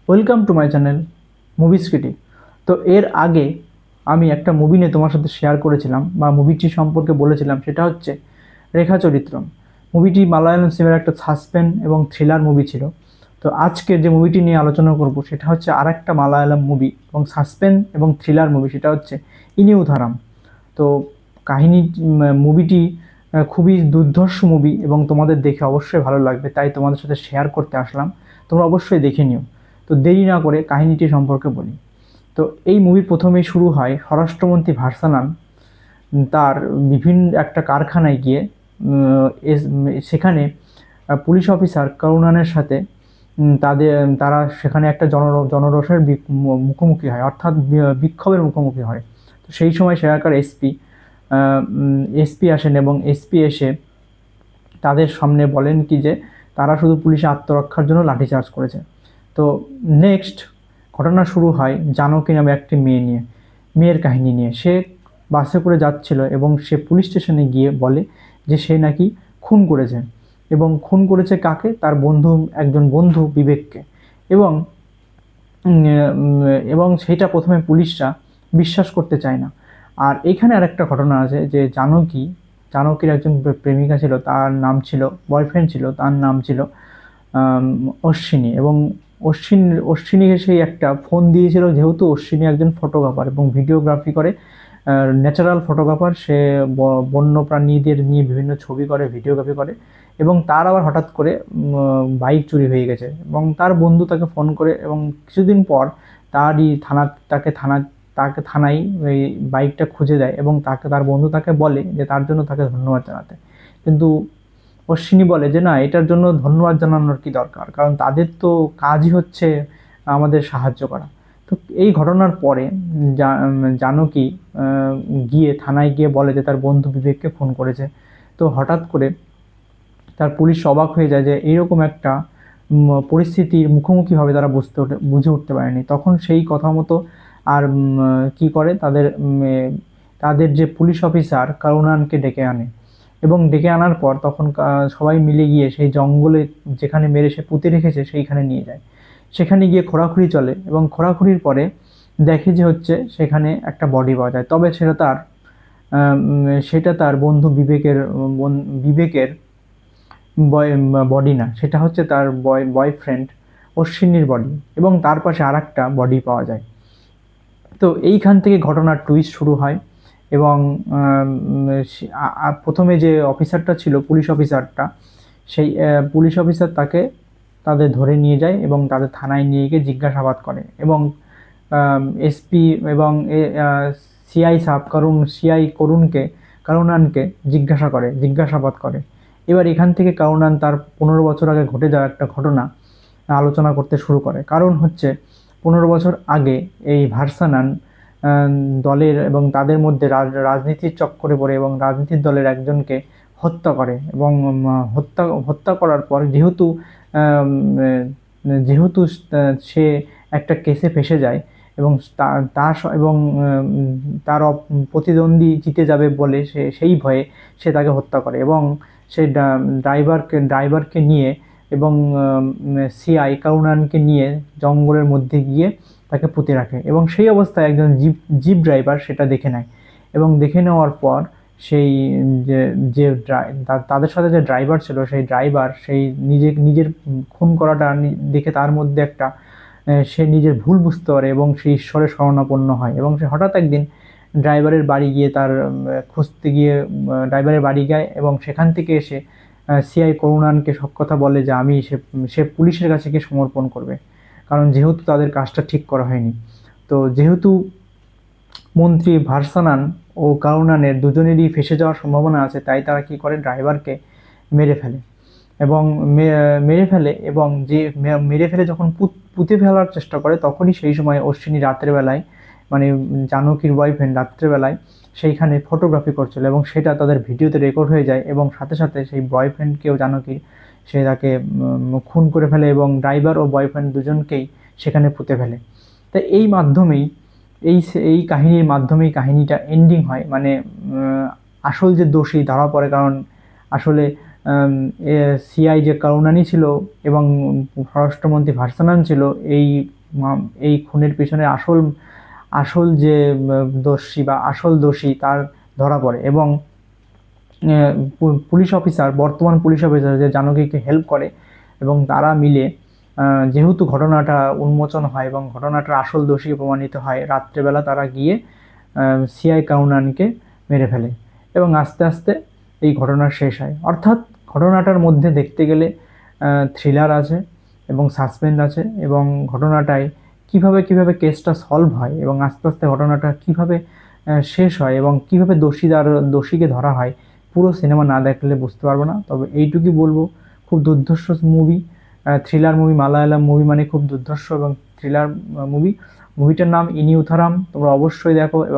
Welcome to my channel movie স্ক্রিটি। তো এর আগে আমি একটা মুভি নিয়ে তোমার সাথে শেয়ার করেছিলাম বা মুভিটি সম্পর্কে বলেছিলাম, সেটা হচ্ছে রেখা চরিত্রম। মুভিটি মালায়ালাম সিনেমার একটা সাসপেন্স এবং থ্রিলার মুভি ছিল। তো আজকে যে মুভিটি নিয়ে আলোচনা করব সেটা হচ্ছে আর একটা মালায়ালাম মুভি এবং সাসপেন্স এবং থ্রিলার মুভি, সেটা হচ্ছে ইনিউধারাম। তো কাহিনী মুভিটি খুবই দুর্ধর্ষ মুভি এবং তোমাদের দেখে অবশ্যই ভালো লাগবে, তাই তোমাদের সাথে শেয়ার করতে আসলাম। তোমরা অবশ্যই দেখে নিও। তো দেরি না করে কাহিনীটি সম্পর্কে বলি। তো এই মুভির প্রথমেই শুরু হয় স্বরাষ্ট্রমন্ত্রী ভার্সানান তার বিভিন্ন একটা কারখানায় গিয়ে সেখানে পুলিশ অফিসার করুণানের সাথে তারা সেখানে একটা জনরোষের মুখোমুখি হয়, অর্থাৎ বিক্ষোভের মুখোমুখি হয়। তো সেই সময় সেখানকার এসপি আসেন এবং এসপি এসে তাদের সামনে বলেন কি যে তারা শুধু পুলিশে আত্মরক্ষার জন্য লাঠিচার্জ করেছে। তো নেক্সট ঘটনা শুরু হয় জানকী নামে একটি মেয়ের কাহিনী নিয়ে। সে বাসে করে যাচ্ছিল এবং সে পুলিশ স্টেশনে গিয়ে বলে যে সে নাকি খুন করেছে, এবং খুন করেছে কাকে? তার একজন বন্ধু বিবেককে। এবং এবং সেইটা প্রথমে পুলিশরা বিশ্বাস করতে চায় না। আর এখানে আরেকটা ঘটনা আছে যে জানকীর একজন প্রেমিকা ছিল, তার নাম ছিল, বয়ফ্রেন্ড ছিল, তার নাম ছিল অশ্বিনী। এবং অশ্বিনীকে সেই একটা ফোন দিয়েছিল, যেহেতু অশ্বিনী একজন ফটোগ্রাফার এবং ভিডিওগ্রাফি করে, ন্যাচারাল ফটোগ্রাফার। সে বন্যপ্রাণীদের নিয়ে বিভিন্ন ছবি করে, ভিডিওগ্রাফি করে। এবং তার আবার হঠাৎ করে বাইক চুরি হয়ে গেছে এবং তার বন্ধু তাকে ফোন করে এবং কিছুদিন পর তাকে থানায় ওই বাইকটা খুঁজে দেয় এবং তার বন্ধু তাকে বলে যে তার জন্য তাকে ধন্যবাদ জানাতে। কিন্তু অশ্বিনী বলে যে না, এটার জন্য ধন্যবাদ জানানোর কি দরকার, কারণ তাদের তো কাজই হচ্ছে আমাদের সাহায্য করা। তো এই ঘটনার পরে জানকী থানায় গিয়ে বলে যে তার বন্ধু বিবেককে ফোন করেছে। তো হঠাৎ করে তার পুলিশ অবাক হয়ে যায় যে এইরকম একটা পরিস্থিতির মুখোমুখি হবে, তারা বুঝে উঠতে পারেনি। তখন সেই কথা মতো আর কি করে, তাদের যে পুলিশ অফিসার করুণানকে ডেকে আনে এবং ডেকে আনার পর তখন সবাই মিলে গিয়ে সেই জঙ্গলে যেখানে মেরে সে পুঁতে রেখেছে সেইখানে নিয়ে যায়। সেখানে গিয়ে খোঁড়াখুঁড়ি চলে এবং খোঁড়াখুঁড়ির পরে দেখে যে হচ্ছে সেখানে একটা বডি পাওয়া যায়। তবে সেটা তার বন্ধু বিবেকের বডি না, সেটা হচ্ছে তার বয়ফ্রেন্ড অশ্বিনীর বডি। এবং তার পাশে আর একটা বডি পাওয়া যায়। তো এইখান থেকে ঘটনার টুইস্ট শুরু হয়। এবং প্রথমে যে অফিসারটা ছিল, পুলিশ অফিসারটা, সেই পুলিশ অফিসার তাদের ধরে নিয়ে যায় এবং তাদের থানায় নিয়ে গিয়ে জিজ্ঞাসাবাদ করে। এবং এসপি এবং সিআই করুণানকে জিজ্ঞাসাবাদ করে। এবার এখান থেকে করুণান তার 15 বছর আগে ঘটে যাওয়া একটা ঘটনা আলোচনা করতে শুরু করে। কারণ হচ্ছে 15 বছর আগে এই ভার্সানান দলের এবং তাদের মধ্যে রাজনীতির চক্করে পড়ে এবং রাজনীতির দলের একজনকে হত্যা করে। এবং হত্যা করার পর যেহেতু সে একটা কেসে ফেঁসে যায় এবং তার প্রতিদ্বন্দ্বী জিতে যাবে বলে সেই ভয়ে সে তাকে হত্যা করে। এবং সে ড্রাইভারকে নিয়ে এবং সিআই করুণানকে নিয়ে জঙ্গলের মধ্যে গিয়ে তাকে পুঁতে রাখে। এবং সেই অবস্থায় একজন জিপ ড্রাইভার সেটা দেখে নেয় এবং দেখে নেওয়ার পর সেই যে যে তাদের সাথে যে ড্রাইভার ছিল, সেই ড্রাইভার সেই নিজের খুন করাটা দেখে তার মধ্যে একটা সে নিজের ভুল বুঝতে পারে এবং সে ঈশ্বরের শরণাপন্ন হয়। এবং সে হঠাৎ একদিন ড্রাইভারের বাড়ি গিয়ে খুঁজতে গিয়ে ড্রাইভারের বাড়ি যায় এবং সেখান থেকে এসে সিআই করুণানকে সব কথা বলে যে সে পুলিশের কাছে গিয়ে সমর্পণ করবে, কারণ যেহেতু তাদের কাজটা ঠিক করা হয়নি। তো যেহেতু মন্ত্রী ভার্সানান ও করুণানের দুজনেরই ফেঁসে যাওয়ার সম্ভাবনা আছে, তাই তারা কি করে, ড্রাইভারকে মেরে ফেলে। এবং মেরে ফেলে যখন পুঁতে ফেলার চেষ্টা করে, তখনই সেই সময় অশ্বিনী রাতের বেলায়, মানে জানকীর বয়ফ্রেন্ড রাত্রেবেলায় সেইখানে ফটোগ্রাফি করছিল এবং সেটা তাদের ভিডিওতে রেকর্ড হয়ে যায়। এবং সাথে সাথে সেই বয়ফ্রেন্ডকেও জানকীর তাকে খুন করে ফেলে এবং ড্রাইভার ও বয়ফ্রেন্ড দুজনকেই সেখানে পুঁতে ফেলে। তাই এই কাহিনীর মাধ্যমেই কাহিনীটা এন্ডিং হয়, মানে আসল যে দোষী ধরা পড়ে। কারণ আসলে সিআই যে কারুনানি ছিল এবং স্বরাষ্ট্রমন্ত্রী ভার্সানান ছিল, এই এই খুনের পিছনে আসল আসল যে দোষী বা আসল দোষী তার ধরা পড়ে। এবং পুলিশ অফিসার, বর্তমান পুলিশ অফিসার যে জানকীকে হেল্প করে, এবং তারা মিলে যেহেতু ঘটনাটা উন্মোচন হয় এবং ঘটনাটার আসল দোষী প্রমাণিত হয়, রাত্রেবেলা তারা গিয়ে সিআই কাউনানকে মেরে ফেলে এবং আস্তে আস্তে এই ঘটনা শেষ হয়। অর্থাৎ ঘটনাটার মধ্যে দেখতে গেলে থ্রিলার আছে এবং সাসপেন্স আছে, এবং ঘটনাটায় কিভাবে কিভাবে কেসটা সলভ হয় এবং আস্তে আস্তে ঘটনাটা কিভাবে শেষ হয় এবং কিভাবে দোষীকে ধরা হয়, পুরো সিনেমা না দেখলে বুঝতে পারবো না। তবে এইটুকুই বলবো, খুব দুর্ধর্ষ movie, thriller movie. Malayalam movie মানে খুব দুর্ধর্ষ এবং থ্রিলার মুভি। মুভিটার নাম ইনি উথারাম, তোমরা অবশ্যই দেখো এবং